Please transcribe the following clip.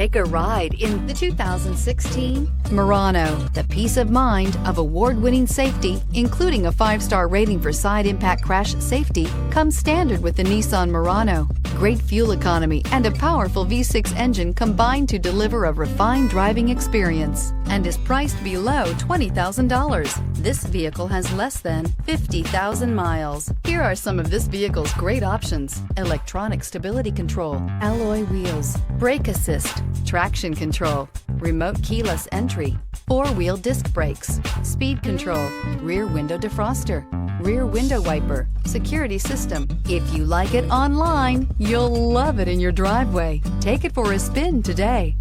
Take a ride in the 2016 Murano. The peace of mind of award-winning safety, including a 5-star rating for side impact crash safety, comes standard with the Nissan Murano. Great fuel economy and a powerful V6 engine combine to deliver a refined driving experience and is priced below $20,000. This vehicle has less than 50,000 miles. Here are some of this vehicle's great options: electronic stability control, alloy wheels, brake assist, traction control, remote keyless entry, 4-wheel disc brakes, speed control, rear window defroster, rear window wiper, security system. If you like it online, you'll love it in your driveway. Take it for a spin today.